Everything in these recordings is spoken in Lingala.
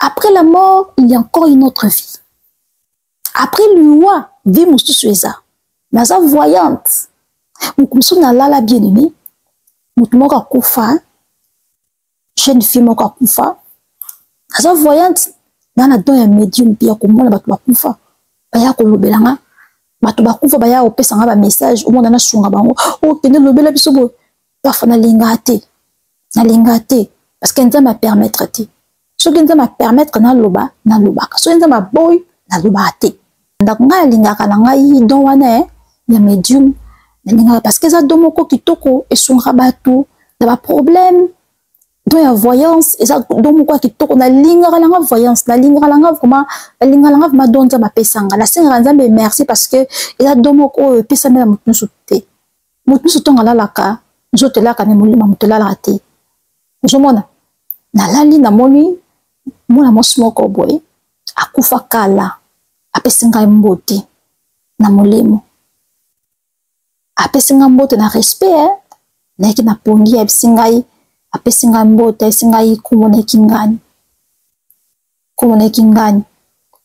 Après la mort, il y a encore une autre vie. Après le roi, vie moussousoueza. Naza voyante. Moukoumsou na lala bien-aimé. Moutmoka koufa. Jeune fille moka koufa. Naza voyante. Nana don ya médium pia komona batu bakoufa. Baya kolobelanga. Batu bakoufa baya opesanga ba message. Omo nana sunga bango. Oh, kende lobela biso bo. Parfois na lingate. Na lingate. Parce que nza ma permettre te. Ce qui nza ma permettre na loba, na lobaka. Ce qui nza ma boy, na loba te. Ndako nga lingaka na ngai don wana ya médium. Parce que ça domoko kitoko et son rabatou na ba problème donc ya voyance et ça domoko kitoko na lingaka la voyance na lingaka la comment la lingaka la ma donza ma pesanga la senga nzambe merci parce que et ça domoko pesa na mutu soute mutu sotonga la laka nzote la ka memulima mutu la la te jomona na lali na moni mona mosmoko boy akufa kala apesinga mbote na molemo apesinga mbote na respect na ki na pongi apesinga apesinga mbote apesinga kumona kingani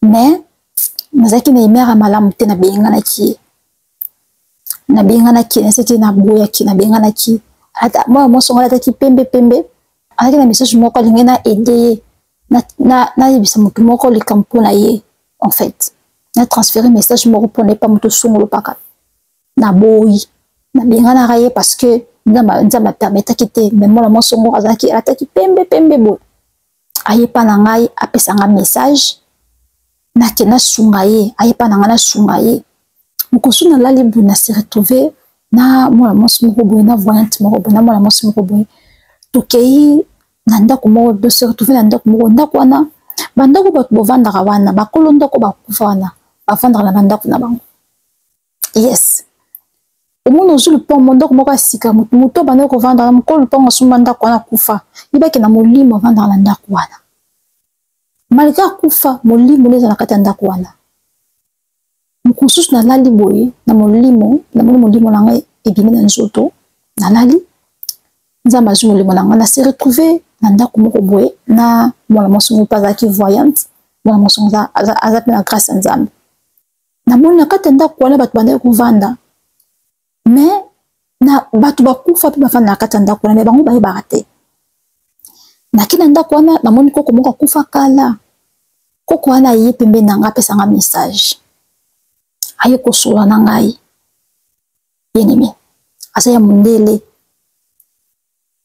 mais nazaki na imera malamu te na benga na ki naseki na boya ki na benga na ki ata moi mosongola ta ki pembe alaki na message moko lingi na aider na yebisa mutu moko le kampo na ye en fait na transférer message moko pour ne pas mutu songolo paka na boyi na benga na raye parce que nzama permettre kite mais moi mon songo azaki ataki pembe bo ayepa na ngai apesanga message na kena sungaye ayepa na ngana sungaye mukosu na lali bu na se retrouver na moi mon songo boy na voyante moko boy na moi mon songo boy tokei na ndako moko de se retrouver na ndako moko ndako wana bandako bato bovandaka wana bakolo ndako bakufa wana bavandaka na bandako na bango yes omono ozwi lupango ndako moko asika moto bandako kovandaka mokolo lupango asomba ndako wana kufa yebaki na molimo avandaka na ndako wana malgré akufa molimo nde eza na kati ya ndako wana mokususu nalali boye na molimo namoni molimo na ngai ebimi na nzoto nalali nzambe azwi molimo na ngai na se retrouve na ndako moko boye na mwana mosongo mpe azalaki voyante mwana mosongo aza mpe na grâce ya nzambe namoni na kati ya ndako wana bato bandaki kovanda mais na bato bakufa mpe bafanda na kati ya ndako wana me bango bayebaka te naki na ndako wana namoni koko moko akufa kala koko wana aye pembeni na ngai apesanga message aye kosola na ngai bien-aimé aza ya mondele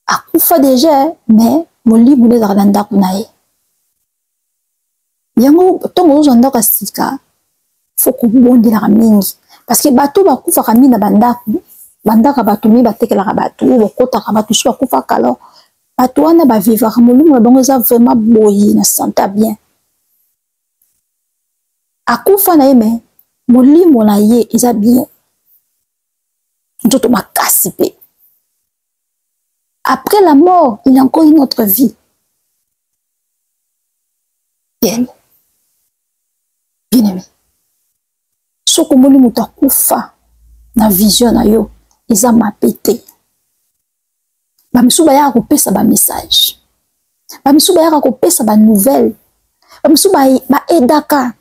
akufa déjà mais molimo nde ezalaka na ndako na ye yango ntongo ozwa ndako ya sika fo kobondelaka mingi parce que bato bakufaka mingi na bandako bato mingi batekelaka bato oyo bakotaka bato so bakufaka alors bato wana bavivaka molimo na bango eza vraiment boye na santa bien akufa na ye mais molimo na ye eza bien nzoto makasi mpe après la mort, il y a encore une autre vie. Bien-aimé. Ce que moi, je suis na vision na yo, ils ont mapété. Bamisou ba ya kopesa ba message. Bamisou ba ya kopesa ba nouvelle. Bamisou ba edaka.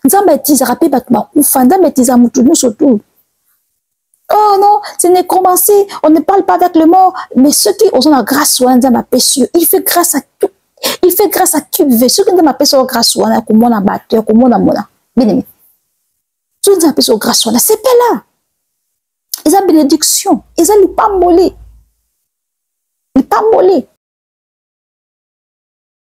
Nzamba etizaka pe batu bakufa, nzamba etiza mutu nyonso tu. Oh non, c'est nécromancie, on ne parle pas avec le mort, mais ceux qui ont la grâce, il fait grâce à tout. Il fait grâce à qui veut. Ceux qui ont la grâce, comme on a battu, comme on a mona. Bien aimé. Ceux qui ont la grâce, c'est pas là. Ils ont bénédiction. Ils ont le pas molé. Le pas molé.